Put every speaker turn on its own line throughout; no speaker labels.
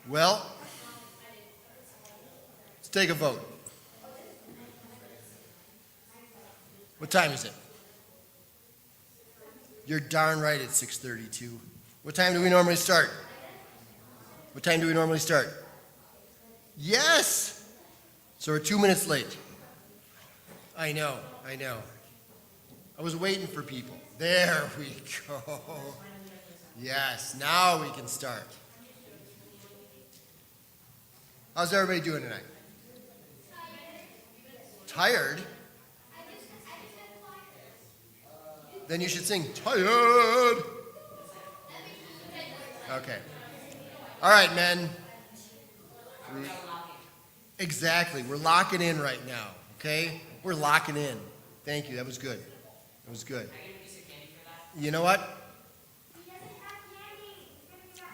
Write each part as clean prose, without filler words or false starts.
Well, let's take a vote. What time is it? You're darn right it's 6:32. What time do we normally start? What time do we normally start? Yes! So we're 2 minutes late. I know. I was waiting for people. There we go. Yes, now we can start. How's everybody doing tonight? Tired? Then you should sing, tired. Okay. All right, men. Exactly. We're locking in right now, okay? We're locking in. Thank you. That was good. That was good. You know what?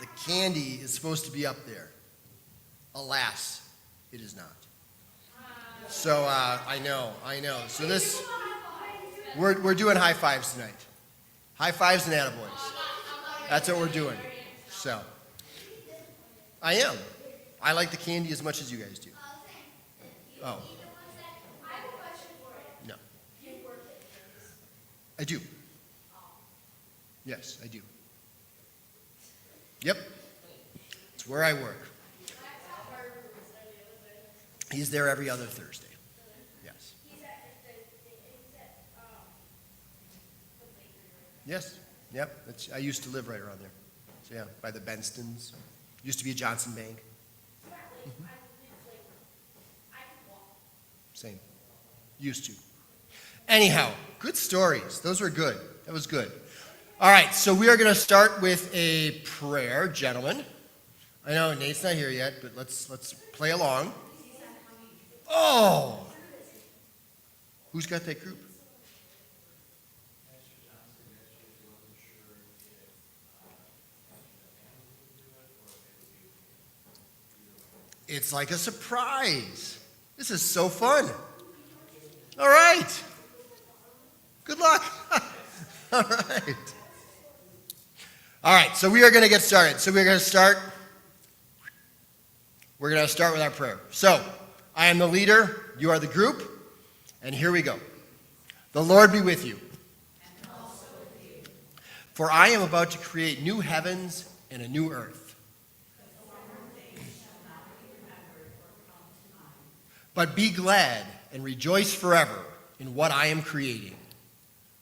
The candy is supposed to be up there. Alas, it is not. So, I know. So this, we're doing high fives tonight. High fives and attaboys. That's what we're doing. So, I am. I like the candy as much as you guys do. Oh. No. I do. Yes, I do. Yep. It's where I work. He's there every other Thursday. Yes. Yes. Yep. I used to live right around there. So yeah, by the Benstons. Used to be a Johnson Bank. Mm-hmm. Same. Used to. Anyhow, good stories. Those were good. That was good. All right, so we are going to start with a prayer, gentlemen. I know Nate's not here yet, but let's play along. Oh! Who's got that group? It's like a surprise. This is so fun. All right. Good luck. All right. All right, so we are going to get started. So we're going to start with our prayer. So, I am the leader, you are the group, and here we go. The Lord be with you.
And also with you.
For I am about to create new heavens and a new earth.
The former things shall not be remembered or come to mind.
But be glad and rejoice forever in what I am creating.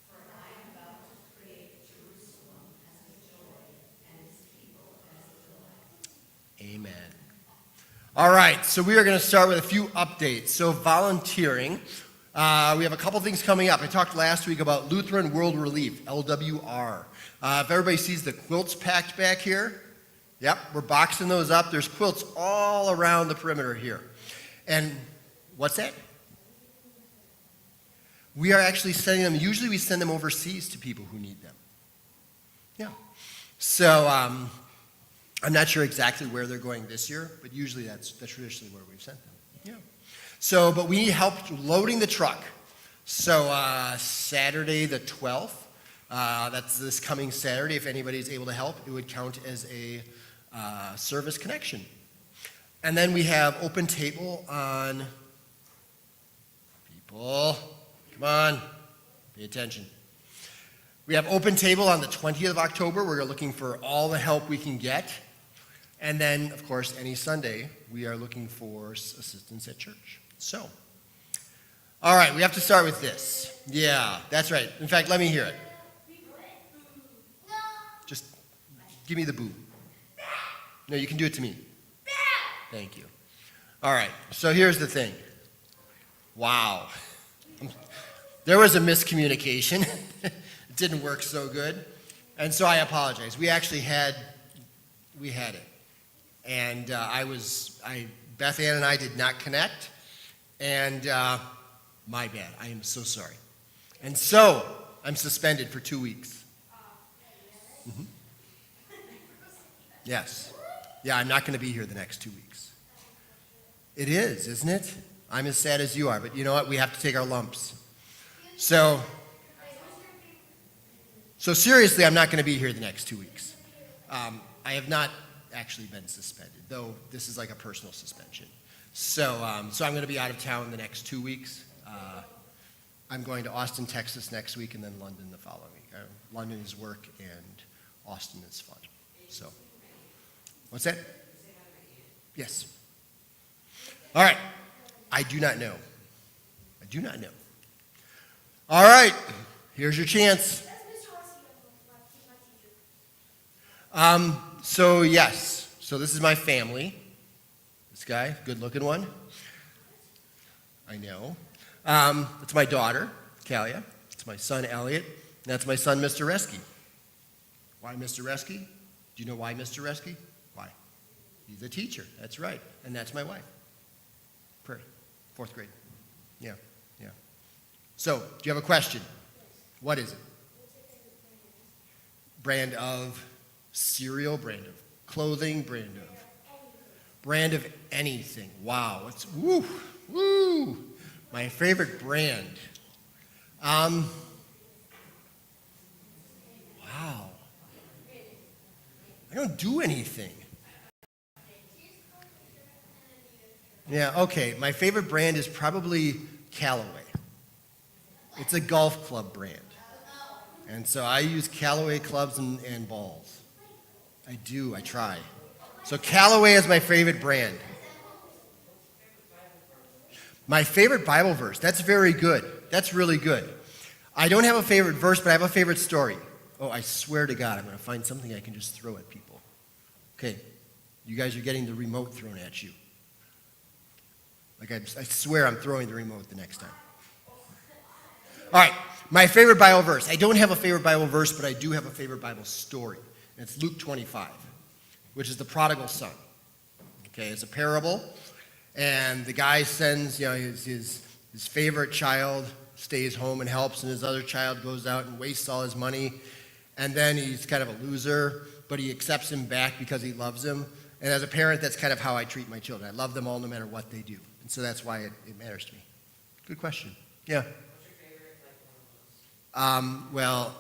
For I am about to create Jerusalem as a joy and its people as a delight.
Amen. All right, so we are going to start with a few updates. So volunteering, we have a couple things coming up. I talked last week about Lutheran World Relief, LWR. If everybody sees the quilts packed back here, yep, we're boxing those up. There's quilts all around the perimeter here. And what's that? We are actually sending them, usually we send them overseas to people who need them. Yeah. So, I'm not sure exactly where they're going this year, but usually that's traditionally where we've sent them. Yeah. So, but we need help loading the truck. So, Saturday the 12th, that's this coming Saturday. If anybody's able to help, it would count as a service connection. And then we have open table on, people, come on, pay attention. We have open table on the 20th of October. We're looking for all the help we can get. And then, of course, any Sunday, we are looking for assistance at church. So, all right, we have to start with this. Yeah, that's right. In fact, let me hear it. Just give me the boo. No, you can do it to me. Thank you. All right, so here's the thing. Wow. There was a miscommunication. It didn't work so good. And so I apologize. We actually had it. And Beth Ann and I did not connect. And my bad. I am so sorry. And so I'm suspended for 2 weeks. Mm-hmm. Yes. Yeah, I'm not going to be here the next 2 weeks. It is, isn't it? I'm as sad as you are. But you know what? We have to take our lumps. So seriously, I'm not going to be here the next 2 weeks. I have not actually been suspended, though this is like a personal suspension. So I'm going to be out of town the next 2 weeks. I'm going to Austin, Texas next week, and then London the following week. London is work, and Austin is fun. So, what's that? Yes. All right. I do not know. I do not know. All right. Here's your chance. So yes. So this is my family. This guy, good-looking one. I know. That's my daughter, Kalia. It's my son, Elliot. And that's my son, Mr. Reske. Why Mr. Reske? Do you know why Mr. Reske? Why? He's a teacher. That's right. And that's my wife. Prairie. 4th grade. Yeah. So, do you have a question? What is it? Brand of cereal, brand of clothing, brand of anything. Wow. It's woo. My favorite brand. Wow. I don't do anything. Yeah, okay. My favorite brand is probably Callaway. It's a golf club brand. And so I use Callaway clubs and balls. I do, I try. So Callaway is my favorite brand. My favorite Bible verse. That's very good. That's really good. I don't have a favorite verse, but I have a favorite story. Oh, I swear to God, I'm going to find something I can just throw at people. Okay, you guys are getting the remote thrown at you. Like I swear I'm throwing the remote the next time. All right, my favorite Bible verse. I don't have a favorite Bible verse, but I do have a favorite Bible story. And it's Luke 25, which is the prodigal son. Okay, it's a parable. And the guy sends, his favorite child stays home and helps, and his other child goes out and wastes all his money. And then he's kind of a loser, but he accepts him back because he loves him. And as a parent, that's kind of how I treat my children. I love them all no matter what they do. And so that's why it matters to me. Good question. Yeah.
What's your favorite, one of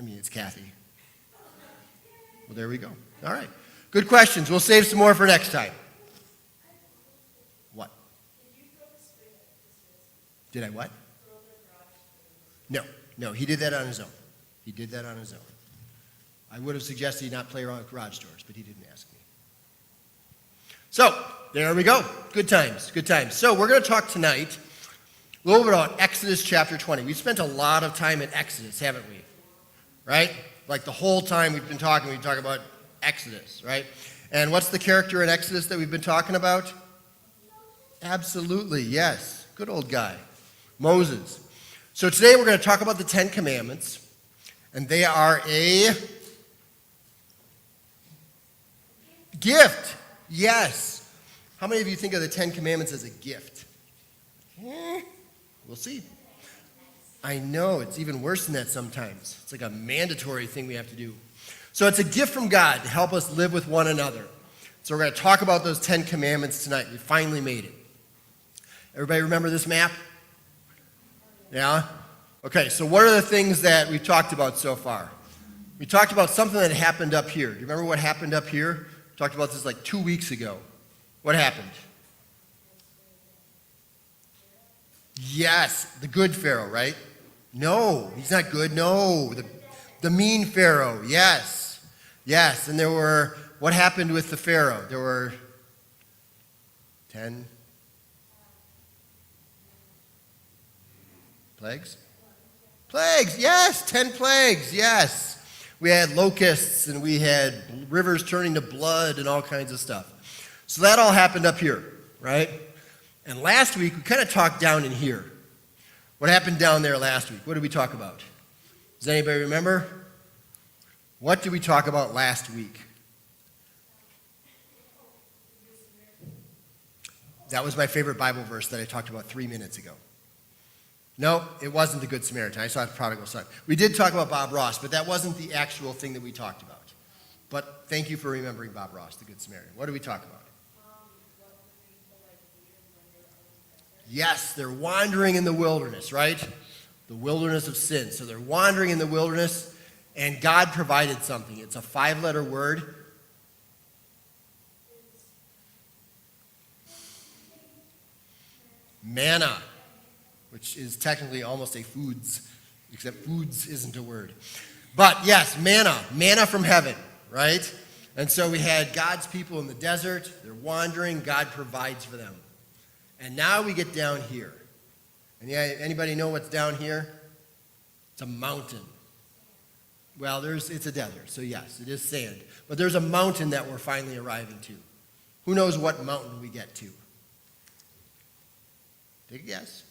those?
It's Kathy. Well, there we go. All right. Good questions. We'll save some more for next time. What? Did I what? No, he did that on his own. I would have suggested he not play around with garage doors, but he didn't ask me. So, there we go. Good times. So, we're going to talk tonight a little bit about Exodus chapter 20. We've spent a lot of time in Exodus, haven't we? Right? Like the whole time we talk about Exodus, right? And what's the character in Exodus that we've been talking about? Absolutely, yes. Good old guy. Moses. So today we're going to talk about the 10 Commandments, and they are a gift. Yes. How many of you think of the 10 Commandments as a gift? We'll see. I know, it's even worse than that sometimes. It's like a mandatory thing we have to do. So it's a gift from God to help us live with one another. So we're going to talk about those 10 Commandments tonight. We finally made it. Everybody remember this map? Yeah? Okay, so what are the things that we've talked about so far? We talked about something that happened up here. Do you remember what happened up here? We talked about this like 2 weeks ago. What happened? Yes, the good Pharaoh, right? No, he's not good. No, the mean Pharaoh. Yes. And what happened with the Pharaoh? There were 10 plagues? Plagues, yes, 10 plagues, yes. We had locusts and we had rivers turning to blood and all kinds of stuff. So that all happened up here, right? And last week, we kind of talked down in here. What happened down there last week? What did we talk about? Does anybody remember? What did we talk about last week? That was my favorite Bible verse that I talked about 3 minutes ago. No, it wasn't the Good Samaritan. I saw the prodigal son. We did talk about Bob Ross, but that wasn't the actual thing that we talked about. But thank you for remembering Bob Ross, the Good Samaritan. What did we talk about? Yes, they're wandering in the wilderness, right? The wilderness of sin. So they're wandering in the wilderness, and God provided something. It's a 5-letter word. manna, which is technically almost a foods, except foods isn't a word. But yes, manna from heaven, right? And so we had God's people in the desert. They're wandering. God provides for them. And now we get down here. And anybody know what's down here? It's a mountain. Well, it's a desert, so yes, it is sand. But there's a mountain that we're finally arriving to. Who knows what mountain we get to? Take a guess.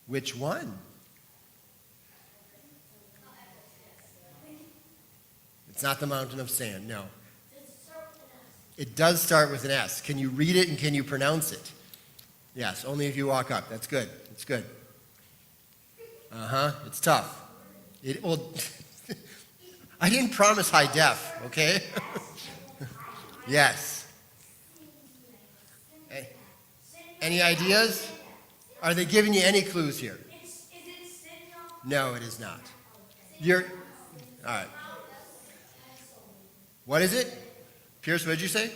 Which one? It's not the mountain of sand, no. It does start with an S. Can you read it and can you pronounce it? Yes, only if you walk up. That's good. It's good. It's tough. Well, I didn't promise high def, okay? Yes. Any ideas? Are they giving you any clues here? No, it is not. All right. What is it? Pierce, what did you say?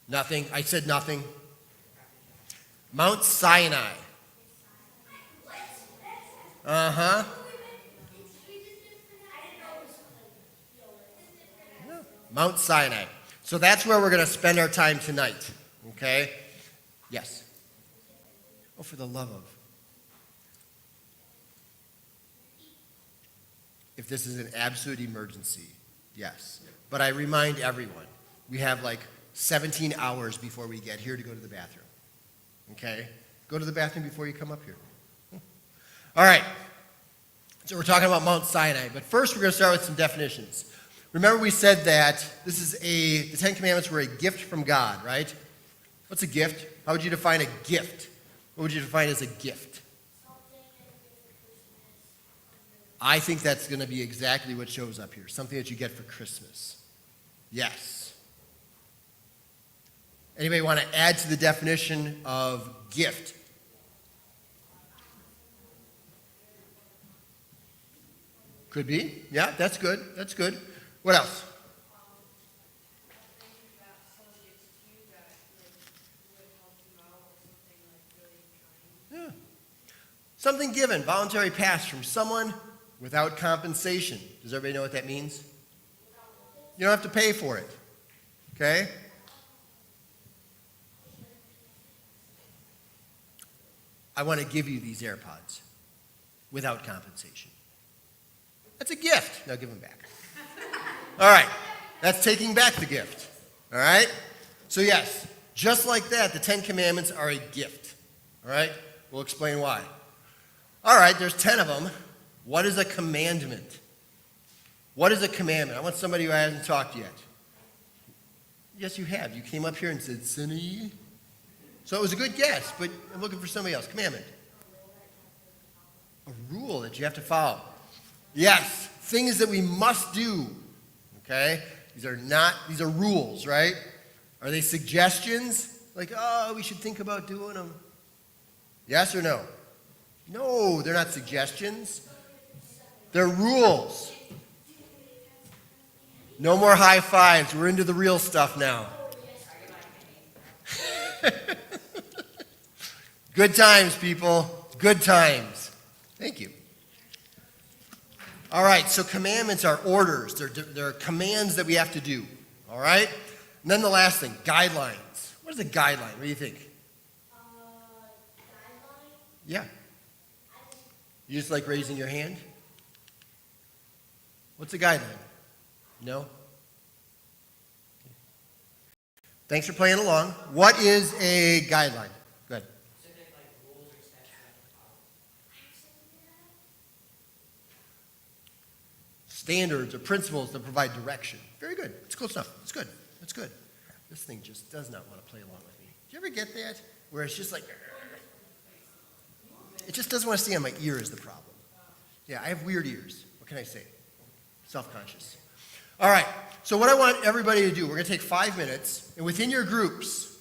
Nothing. I said nothing. Mount Sinai. Yeah. Mount Sinai. So that's where we're going to spend our time tonight. Okay? Yes. Oh, for the love of. If this is an absolute emergency, yes. But I remind everyone, we have like 17 hours before we get here to go to the bathroom. Okay? Go to the bathroom before you come up here. All right. So we're talking about Mount Sinai. But first we're going to start with some definitions. Remember we said that the Ten Commandments were a gift from God, right? What's a gift? How would you define a gift? What would you define as a gift? I think that's going to be exactly what shows up here. Something that you get for Christmas. Yes. Anybody want to add to the definition of gift? Could be. Yeah, that's good. That's good. What else? Yeah. Something given, voluntary pass from someone without compensation. Does everybody know what that means? You don't have to pay for it. Okay? I want to give you these AirPods without compensation. That's a gift. Now give them back. All right. That's taking back the gift. All right? So yes, just like that, the Ten Commandments are a gift. All right? We'll explain why. All right, there's 10 of them. What is a commandment? What is a commandment? I want somebody who hasn't talked yet. Yes, you have. You came up here and said, Sinny. So it was a good guess, but I'm looking for somebody else. Commandment. A rule that you have to follow. Yes, things that we must do. Okay? These are rules, right? Are they suggestions? Like, oh, we should think about doing them. Yes or no? No, they're not suggestions. They're rules. No more high fives. We're into the real stuff now. Good times, people. Good times. Thank you. All right, so commandments are orders. They're commands that we have to do. All right? And then the last thing, guidelines. What is a guideline? What do you think?
Guideline?
Yeah. You just like raising your hand? What's a guideline? No? Thanks for playing along. What is a guideline? Go ahead. Standards or principles that provide direction. Very good. It's close enough. It's good. It's good. This thing just does not want to play along with me. Do you ever get that? Where it's just like, it just doesn't want to stay on my ear is the problem. Yeah, I have weird ears. What can I say? Self-conscious. All right. So what I want everybody to do, we're going to take 5 minutes, and within your groups,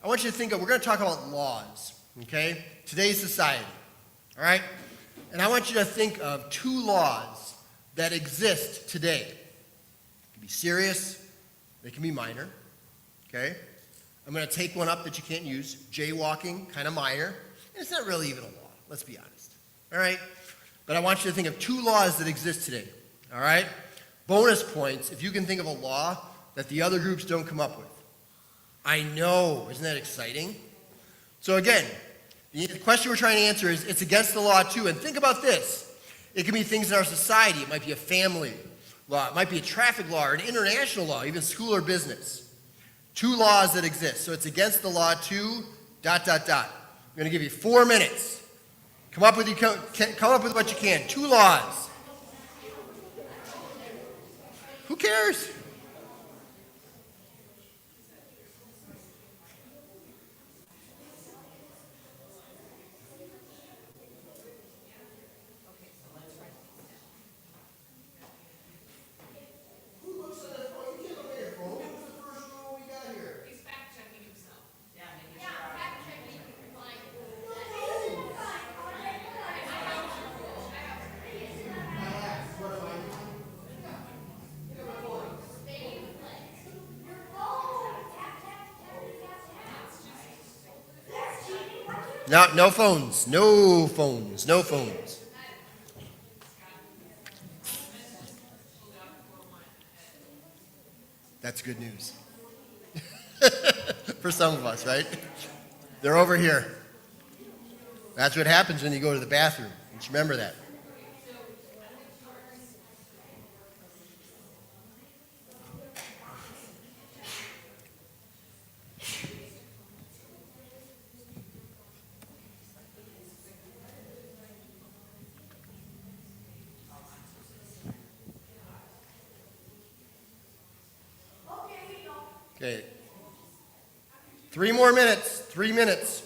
I want you to think of, we're going to talk about laws, okay? Today's society, all right? And I want you to think of 2 laws that exist today. They can be serious, they can be minor, okay? I'm going to take one up that you can't use. Jaywalking, kind of minor. And it's not really even a law, let's be honest. All right? But I want you to think of 2 laws that exist today. All right? Bonus points if you can think of a law that the other groups don't come up with. I know. Isn't that exciting? So again, the question we're trying to answer is, it's against the law too. And think about this. It can be things in our society. It might be a family law. It might be a traffic law or an international law, even school or business. 2 laws that exist. So it's against the law too, ... I'm going to give you 4 minutes. Come up with what you can. 2 laws. Who cares? No phones. No phones. No phones. That's good news. For some of us, right? They're over here. That's what happens when you go to the bathroom. Just remember that. Okay. 3 more minutes. 3 minutes.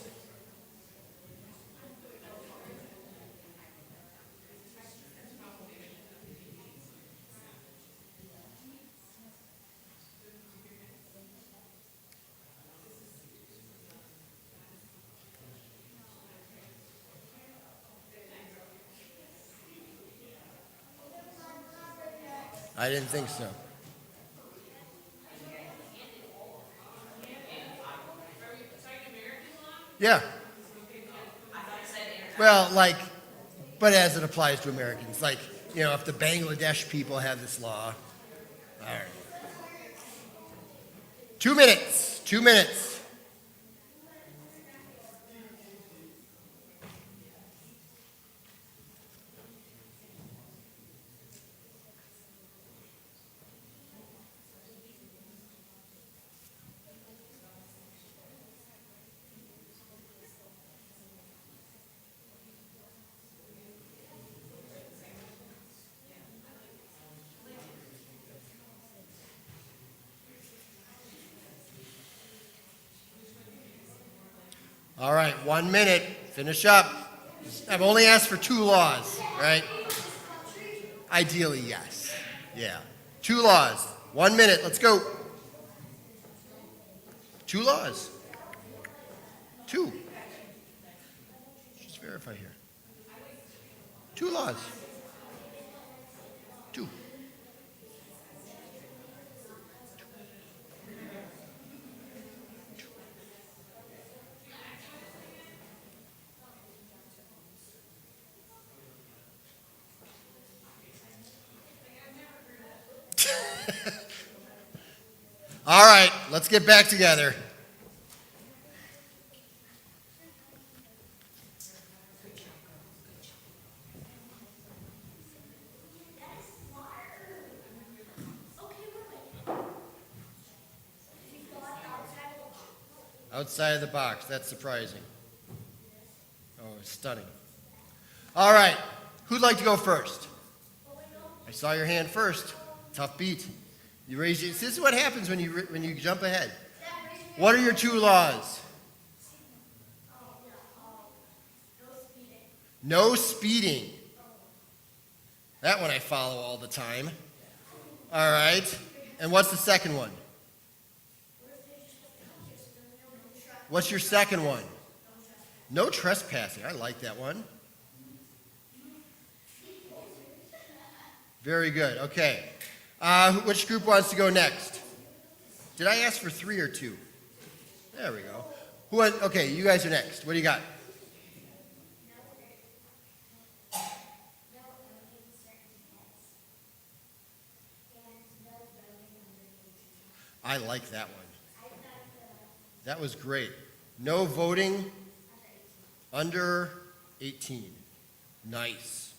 I didn't think so. Yeah. Well, but as it applies to Americans, if the Bangladesh people have this law. All right. 2 minutes. 2 minutes. All right, 1 minute. Finish up. I've only asked for 2 laws, right? Ideally, yes. Yeah. 2 laws. 1 minute. Let's go. 2 laws. 2. Just verify here. 2 laws. 2. All right, let's get back together. Outside of the box, that's surprising. Oh, it's stunning. All right, who'd like to go first? I saw your hand first. Tough beat. You raise your. This is what happens when you jump ahead. What are your 2 laws? No speeding. That one I follow all the time. All right. And what's the second one? What's your second one? No trespassing. I like that one. Very good. Okay. Which group wants to go next? Did I ask for 3 or 2? There we go. Okay, you guys are next. What do you got? I like that one. That was great. No voting under 18. Nice.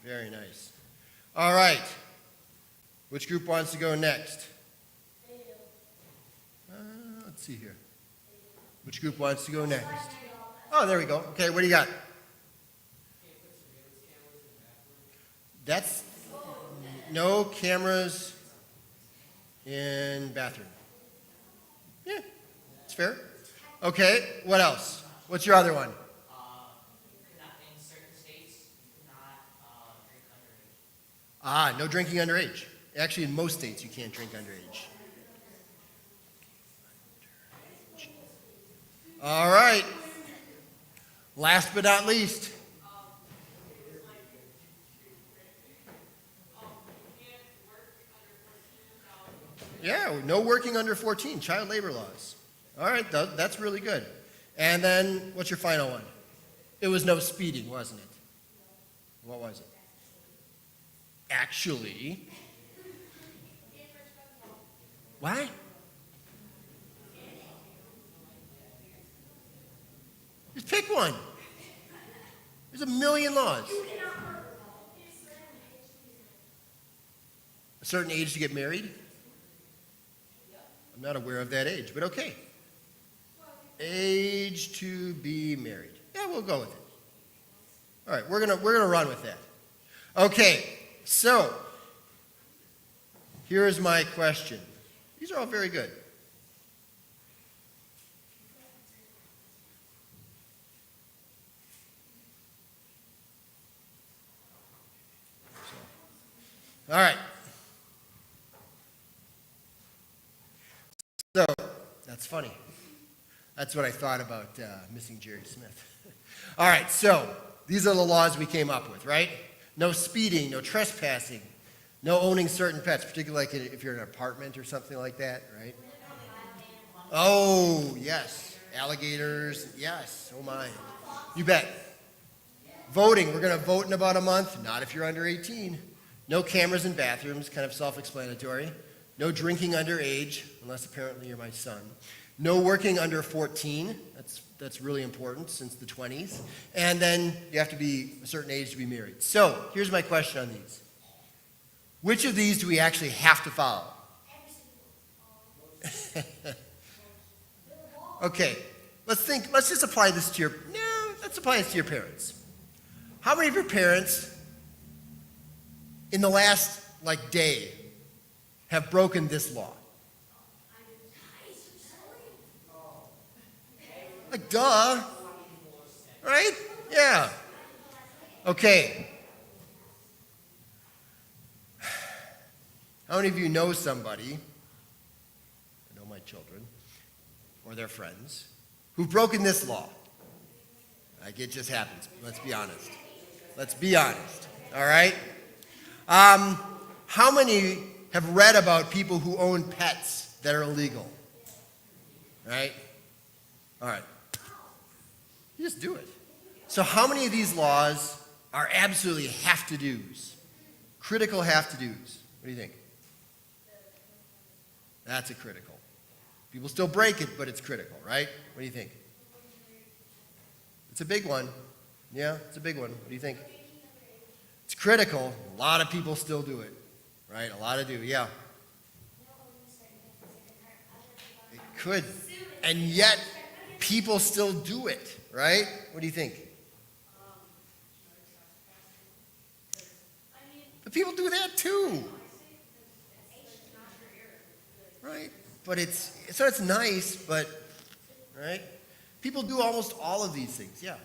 Very nice. All right. Which group wants to go next? Let's see here. Which group wants to go next? Oh, there we go. Okay, what do you got? That's no cameras in bathroom. Yeah, it's fair. Okay, what else? What's your other one?
In certain states, you cannot drink underage.
No drinking underage. Actually, in most states, you can't drink underage. All right. Last but not least. Yeah, no working under 14, child labor laws. All right, that's really good. And then, what's your final one? It was no speeding, wasn't it? What was it? Actually. What? Just pick one. There's a million laws. A certain age to get married? I'm not aware of that age, but okay. Age to be married. Yeah, we'll go with it. All right, we're gonna run with that. Okay, so here is my question. These are all very good. All right. So, that's funny. That's what I thought about missing Jerry Smith. All right, so these are the laws we came up with, right? No speeding, no trespassing, no owning certain pets, particularly like if you're in an apartment or something like that, right? Oh, yes. Alligators, yes. Oh, my. You bet. Voting, we're going to vote in about a month, not if you're under 18. No cameras in bathrooms, kind of self-explanatory. No drinking underage, unless apparently you're my son. No working under 14. That's really important since the 20s. And then you have to be a certain age to be married. So here's my question on these. Which of these do we actually have to follow? Okay, let's just apply this to let's apply this to your parents. How many of your parents in the last day have broken this law? Like, duh. Right? Yeah. Okay. How many of you know somebody, I know my children, or their friends, who've broken this law? Like, it just happens. Let's be honest. Let's be honest. All right? How many have read about people who own pets that are illegal? Right? All right. You just do it. So how many of these laws are absolutely have-to-dos? Critical have-to-dos. What do you think? That's a critical. People still break it, but it's critical, right? What do you think? It's a big one. Yeah, it's a big one. What do you think? It's critical. A lot of people still do it, right? A lot of do, yeah. It could. And yet, people still do it, right? What do you think? But people do that too. Right? But it's nice, but, right? People do almost all of these things, yeah.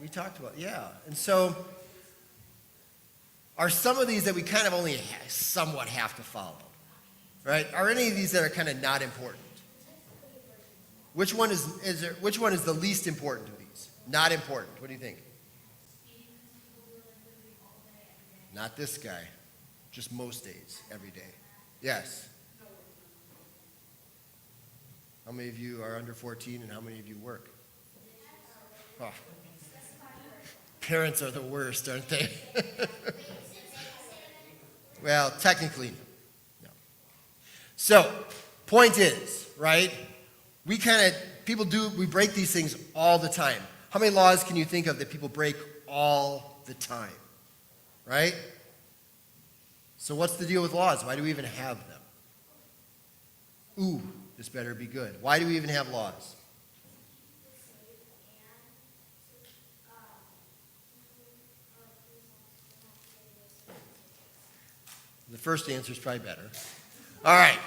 We talked about, yeah. And so, are some of these that we kind of only somewhat have to follow? Right? Are any of these that are kind of not important? Which one is the least important of these? Not important. What do you think? Not this guy. Just most days, every day. Yes. How many of you are under 14 and how many of you work? Oh. Parents are the worst, aren't they? Well, technically, no. So, point is, right? We break these things all the time. How many laws can you think of that people break all the time? Right? So what's the deal with laws? Why do we even have them? Ooh, this better be good. Why do we even have laws? The first answer is probably better. All right.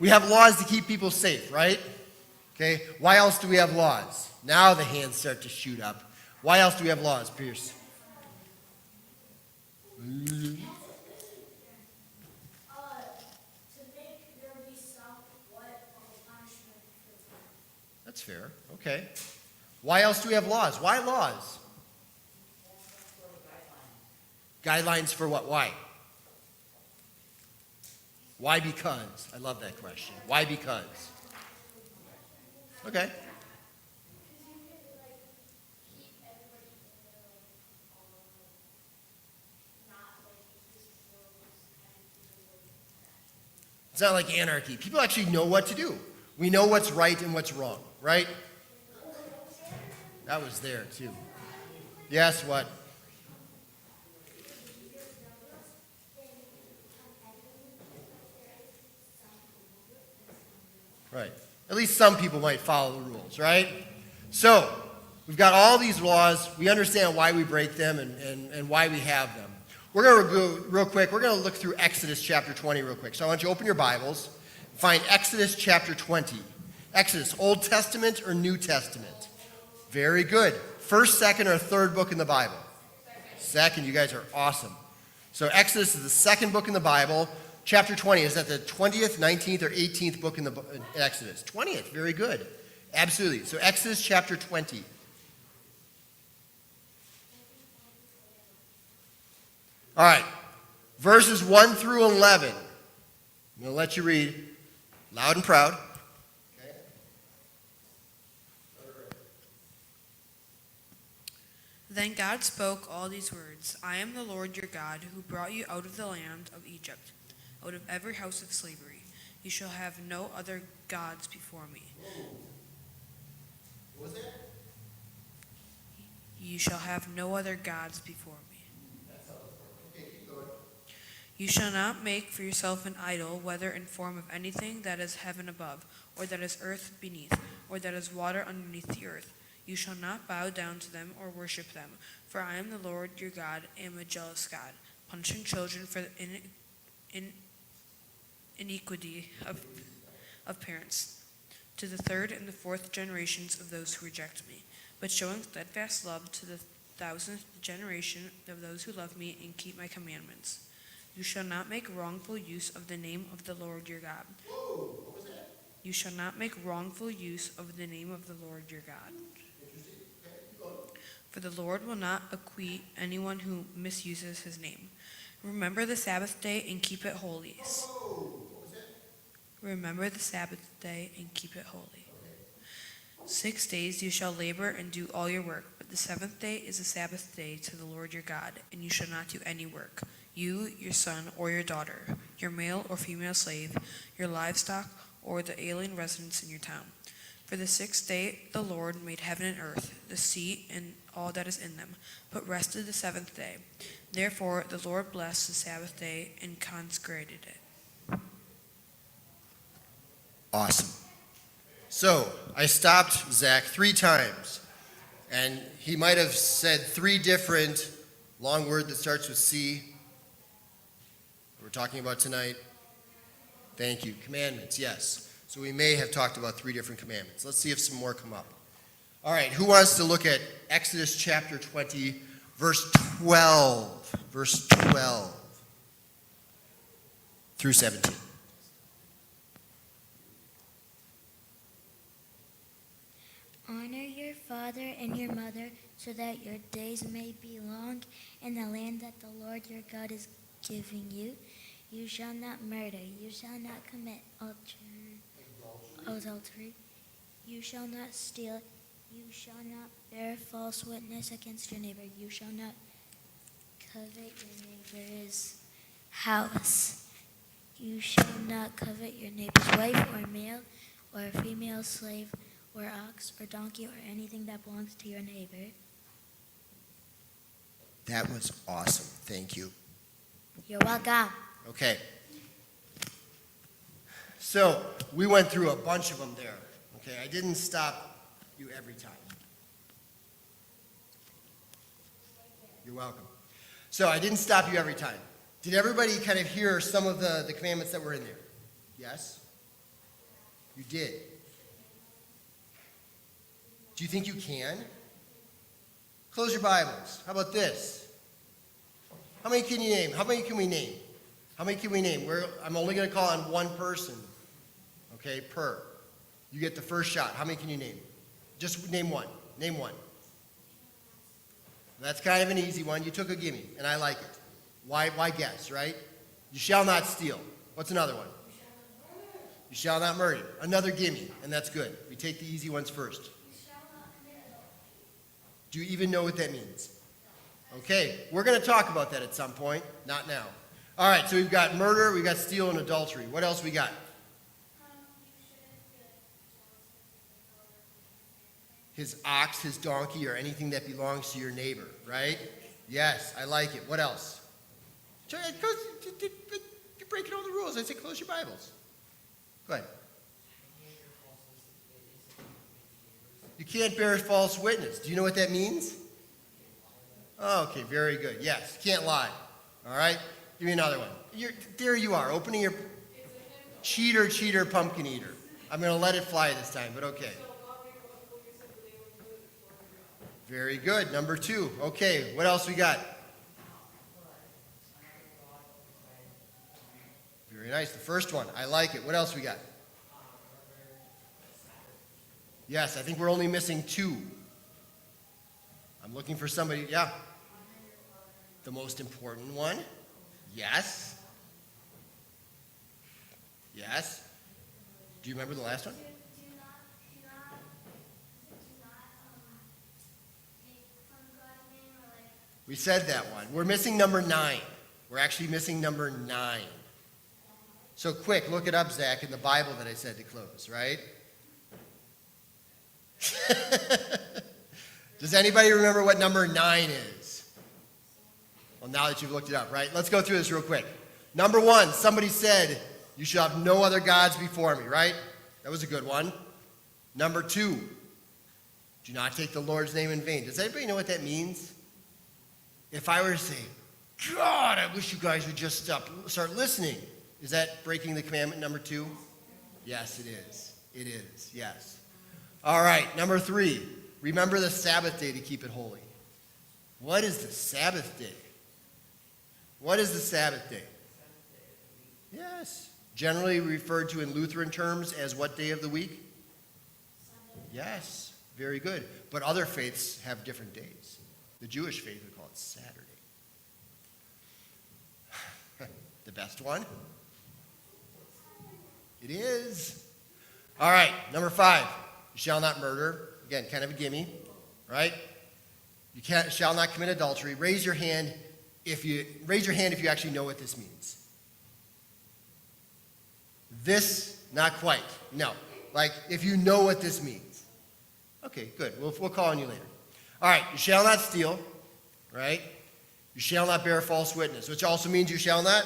We have laws to keep people safe, right? Okay. Why else do we have laws? Now the hands start to shoot up. Why else do we have laws, Pierce?
To make there be somewhat of a punishment for crime.
That's fair. Okay. Why else do we have laws? Why laws? Guidelines for what? Why? Why because? I love that question. Why because? Okay. It's not like anarchy. People actually know what to do. We know what's right and what's wrong, right? That was there too. Yes, what? Right. At least some people might follow the rules, right? So, we've got all these laws. We understand why we break them and why we have them. We're going to go real quick. We're going to look through Exodus chapter 20 real quick. So I want you to open your Bibles. Find Exodus chapter 20. Exodus, Old Testament or New Testament? Very good. First, second, or third book in the Bible? Second. You guys are awesome. So Exodus is the second book in the Bible. Chapter 20, is that the 20th, 19th, or 18th book in Exodus? 20th, very good. Absolutely. So Exodus chapter 20. All right. Verses 1 through 11. I'm going to let you read loud and proud. Okay.
Then God spoke all these words. I am the Lord your God, who brought you out of the land of Egypt, out of every house of slavery. You shall have no other gods before me.
What was that?
You shall have no other gods before me.
Okay, keep going.
You shall not make for yourself an idol, whether in form of anything that is heaven above, or that is earth beneath, or that is water underneath the earth. You shall not bow down to them or worship them, for I am the Lord your God, am a jealous God, punishing children for the iniquity of parents, to the third and the fourth generations of those who reject me, but showing steadfast love to the 1,000th generation of those who love me and keep my commandments. You shall not make wrongful use of the name of the Lord your God.
Whoa, what was that?
You shall not make wrongful use of the name of the Lord your God.
Interesting. Okay, keep going.
For the Lord will not acquit anyone who misuses his name. Remember the Sabbath day and keep it holy.
Whoa, what was that?
Remember the Sabbath day and keep it holy. 6 days you shall labor and do all your work, but the seventh day is a Sabbath day to the Lord your God, and you shall not do any work. You, your son or your daughter, your male or female slave, your livestock, or the alien residents in your town. For the 6th day the Lord made heaven and earth, the sea, and all that is in them, but rested the 7th day. Therefore the Lord blessed the Sabbath day and consecrated it.
Awesome. So, I stopped Zach 3 times, and he might have said 3 different long words that starts with C. We're talking about tonight. Thank you. Commandments, yes. So we may have talked about 3 different commandments. Let's see if some more come up. All right, who wants to look at Exodus chapter 20, verse 12? Verse 12 through 17.
Honor your father and your mother, so that your days may be long in the land that the Lord your God is giving you. You shall not murder. You shall not commit adultery. You shall not steal. You shall not bear false witness against your neighbor. You shall not covet your neighbor's house. You shall not covet your neighbor's wife or male or female slave or ox or donkey or anything that belongs to your neighbor.
That was awesome. Thank you.
You're welcome.
Okay. So we went through a bunch of them there. Okay, I didn't stop you every time. You're welcome. So I didn't stop you every time. Did everybody kind of hear some of the commandments that were in there? Yes? You did. Do you think you can? Close your Bibles. How about this? How many can you name? How many can we name? How many can we name? I'm only going to call on one person, okay, per. You get the first shot. How many can you name? Just name one. Name one. That's kind of an easy one. You took a gimme, and I like it. Why guess, right? You shall not steal. What's another one? You shall not murder. Another gimme, and that's good. We take the easy ones first. Do you even know what that means? Okay, we're going to talk about that at some point. Not now. All right, so we've got murder, we've got steal, and adultery. What else we got? His ox, his donkey, or anything that belongs to your neighbor, right? Yes, I like it. What else? You're breaking all the rules. I said close your Bibles. Go ahead. You can't bear false witness. Do you know what that means? Okay, very good. Yes, can't lie. All right? Give me another one. There you are, opening your... Cheater, pumpkin eater. I'm going to let it fly this time, but okay. Very good. Number 2. Okay, what else we got? Very nice. The first one. I like it. What else we got? Yes, I think we're only missing 2. I'm looking for somebody. Yeah. The most important one. Yes. Yes. Do you remember the last one? We said that one. We're missing number 9. We're actually missing number 9. So quick, look it up, Zach, in the Bible that I said to close, right? Does anybody remember what number 9 is? Well, now that you've looked it up, right? Let's go through this real quick. Number 1, somebody said, you shall have no other gods before me, right? That was a good one. Number 2, do not take the Lord's name in vain. Does anybody know what that means? If I were to say, God, I wish you guys would just start listening. Is that breaking the commandment number 2? Yes, it is. It is, yes. All right, number 3, remember the Sabbath day to keep it holy. What is the Sabbath day? What is the Sabbath day? Yes. Generally referred to in Lutheran terms as what day of the week? Sunday. Yes, very good. But other faiths have different days. The Jewish faith would call it Saturday. The best one? It is. All right, number 5. You shall not murder. Again, kind of a gimme, right? You shall not commit adultery. Raise your hand if you actually know what this means. This, not quite. No. Like, if you know what this means. Okay, good. We'll call on you later. All right, you shall not steal, right? You shall not bear false witness, which also means you shall not.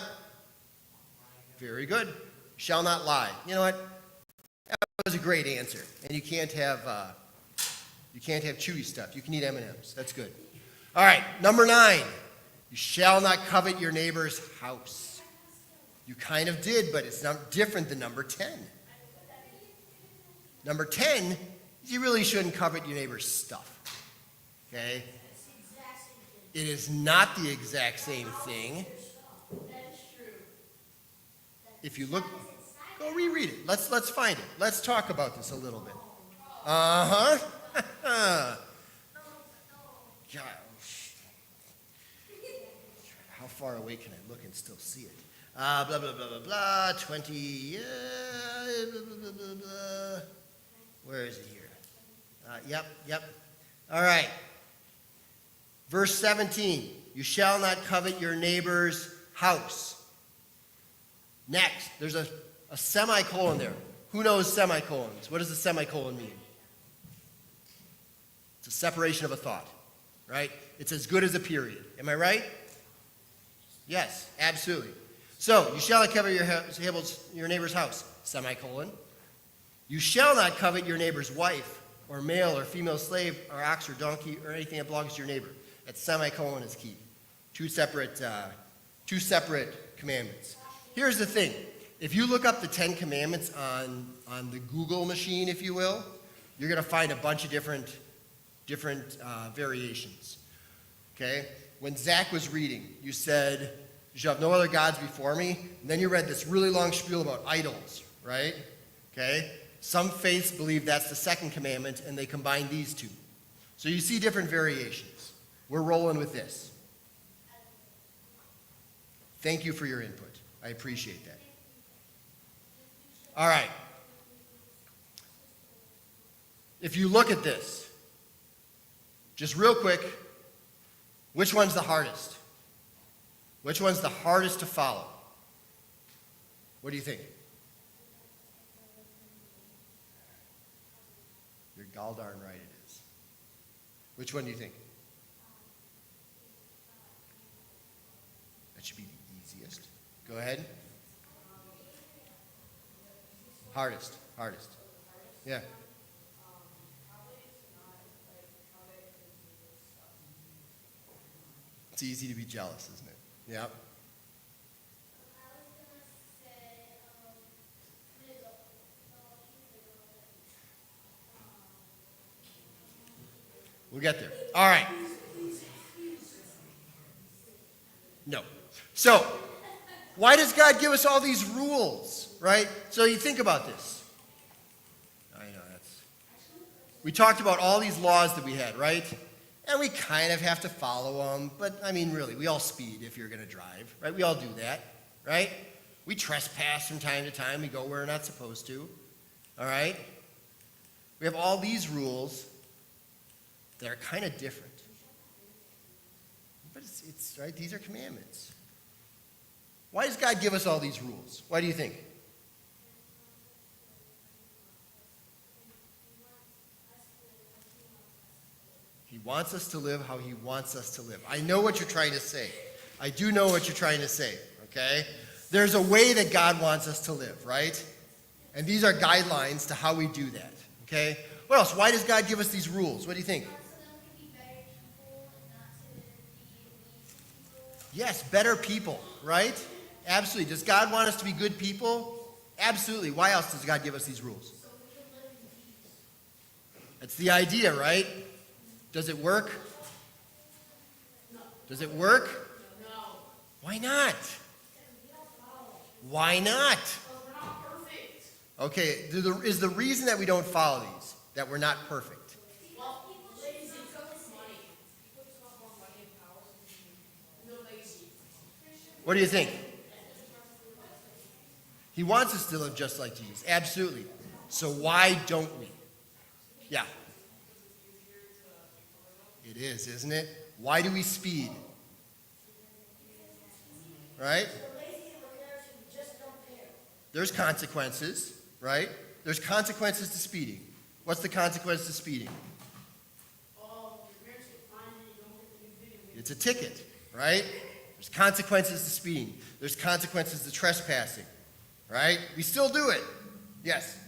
Very good. You shall not lie. You know what? That was a great answer. And you can't have chewy stuff. You can eat M&Ms. That's good. All right, number 9. You shall not covet your neighbor's house. You kind of did, but it's not different than number 10. Number 10, you really shouldn't covet your neighbor's stuff. Okay? It is not the exact same thing. If you look, go reread it. Let's find it. Let's talk about this a little bit. Uh-huh. Gosh. How far away can I look and still see it? Blah, blah, blah, blah, blah, 20, blah, blah, blah, blah, blah. Where is it here? Yep. All right. Verse 17. You shall not covet your neighbor's house. Next, there's a semicolon there. Who knows semicolons? What does a semicolon mean? It's a separation of a thought, right? It's as good as a period. Am I right? Yes, absolutely. So, you shall not covet your neighbor's house, semicolon. You shall not covet your neighbor's wife, or male or female slave, or ox or donkey, or anything that belongs to your neighbor. That semicolon is key. Two separate commandments. Here's the thing. If you look up the 10 Commandments on the Google machine, if you will, you're going to find a bunch of different variations. Okay? When Zach was reading, you said, you shall have no other gods before me. And then you read this really long spiel about idols, right? Okay? Some faiths believe that's the second commandment, and they combine these two. So you see different variations. We're rolling with this. Thank you for your input. I appreciate that. All right. If you look at this, just real quick, which one's the hardest? Which one's the hardest to follow? What do you think? You're gall darn right it is. Which one do you think? That should be the easiest. Go ahead. Hardest. Yeah. It's easy to be jealous, isn't it? Yep. We'll get there. All right. No. So, why does God give us all these rules, right? So you think about this. I know we talked about all these laws that we had, right? And we kind of have to follow them, but I mean, really, we all speed if you're going to drive, right? We all do that, right? We trespass from time to time. We go where we're not supposed to, all right? We have all these rules that are kind of different. But it's right, these are commandments. Why does God give us all these rules? Why do you think? He wants us to live how he wants us to live. I know what you're trying to say. I do know what you're trying to say, okay? There's a way that God wants us to live, right? And these are guidelines to how we do that, okay? What else? Why does God give us these rules? What do you think? Yes, better people, right? Absolutely. Does God want us to be good people? Absolutely. Why else does God give us these rules? That's the idea, right? Does it work? No. Does it work? No. Why not? Why not?
We're not perfect.
Okay, is the reason that we don't follow these that we're not perfect?
Well, lazy costs money. People just want more money and power. They're lazy.
What do you think? He wants us to live just like Jesus. Absolutely. So why don't we? Yeah. It is, isn't it? Why do we speed? Right? There's consequences, right? There's consequences to speeding. What's the consequence to speeding? It's a ticket, right? There's consequences to speeding. There's consequences to trespassing, right? We still do it. Yes.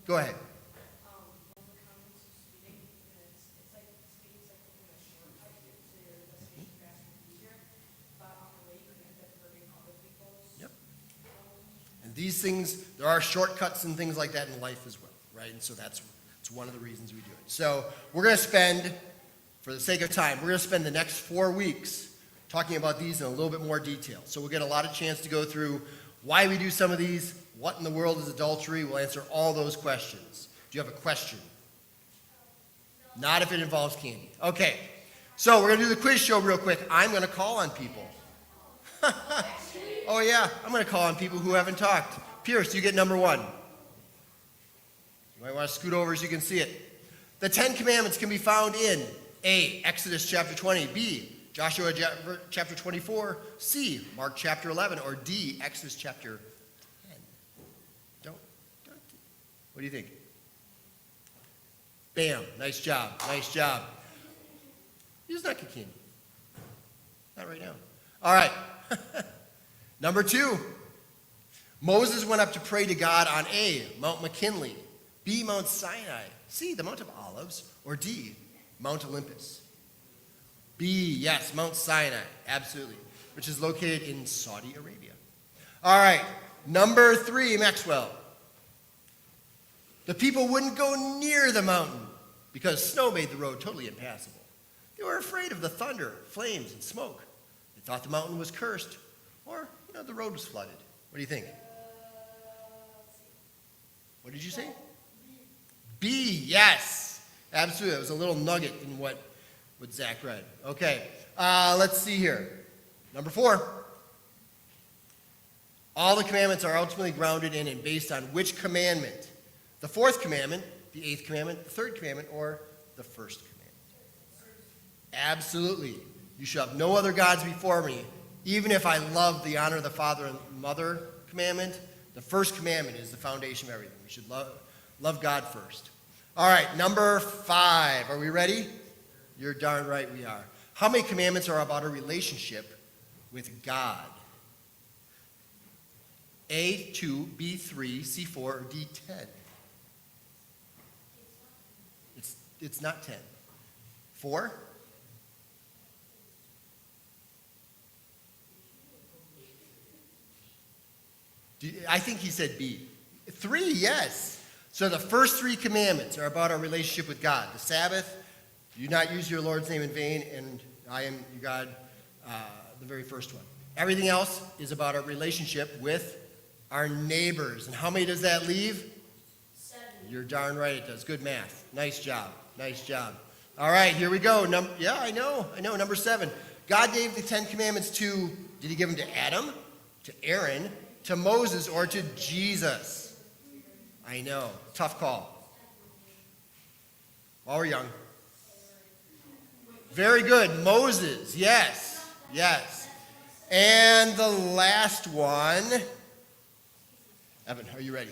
Go ahead. These things, there are shortcuts and things like that in life as well, right? And so that's one of the reasons we do it. So we're going to spend, for the sake of time, we're going to spend the next 4 weeks talking about these in a little bit more detail. So we'll get a lot of chance to go through why we do some of these, what in the world is adultery. We'll answer all those questions. Do you have a question? Not if it involves candy. Okay, so we're going to do the quiz show real quick. I'm going to call on people. Oh, yeah, I'm going to call on people who haven't talked. Pierce, you get number 1. You might want to scoot over so you can see it. The Ten Commandments can be found in A, Exodus chapter 20, B, Joshua chapter 24, C, Mark chapter 11, or D, Exodus chapter 10. Don't. What do you think? Bam. Nice job. Nice job. He's not kicking. Not right now. All right. Number 2. Moses went up to pray to God on A, Mount McKinley, B, Mount Sinai, C, the Mount of Olives, or D, Mount Olympus. B, yes, Mount Sinai, absolutely, which is located in Saudi Arabia. All right, number 3, Maxwell. The people wouldn't go near the mountain because snow made the road totally impassable. They were afraid of the thunder, flames, and smoke. They thought the mountain was cursed, or, the road was flooded. What do you think? What did you say? B, yes. Absolutely. That was a little nugget in what Zach read. Okay, let's see here. Number 4. All the commandments are ultimately grounded in and based on which commandment? The 4th commandment, the 8th commandment, the 3rd commandment, or the 1st commandment? Absolutely. You shall have no other gods before me. Even if I love the honor of the father and mother commandment, the 1st commandment is the foundation of everything. We should love God first. All right, number 5. Are we ready? You're darn right we are. How many commandments are about a relationship with God? A, 2, B, 3, C, 4, or D, 10? It's not 10. 4? I think he said B. 3, yes. So the first 3 commandments are about our relationship with God. The Sabbath, do not use your Lord's name in vain, and I am your God, the very first one. Everything else is about our relationship with our neighbors. And how many does that leave?
7.
You're darn right it does. Good math. Nice job. Nice job. All right, here we go. Yeah, I know. Number 7. God gave the 10 commandments to, did he give them to Adam, to Aaron, to Moses, or to Jesus? I know. Tough call. While we're young. Very good. Moses. Yes. Yes. And the last one. Evan, are you ready?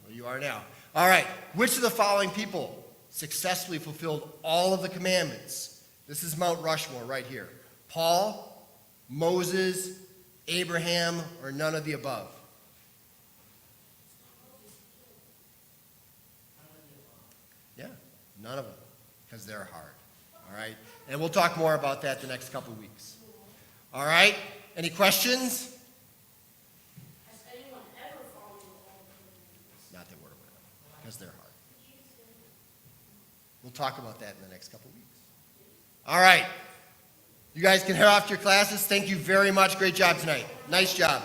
Well, you are now. All right. Which of the following people successfully fulfilled all of the commandments? This is Mount Rushmore right here. Paul, Moses, Abraham, or none of the above? Yeah, none of them, because they're hard. All right? And we'll talk more about that the next couple weeks. All right? Any questions?
Has anyone ever followed all the commandments?
Not that we're aware of, because they're hard. We'll talk about that in the next couple weeks. All right. You guys can head off to your classes. Thank you very much. Great job tonight. Nice job.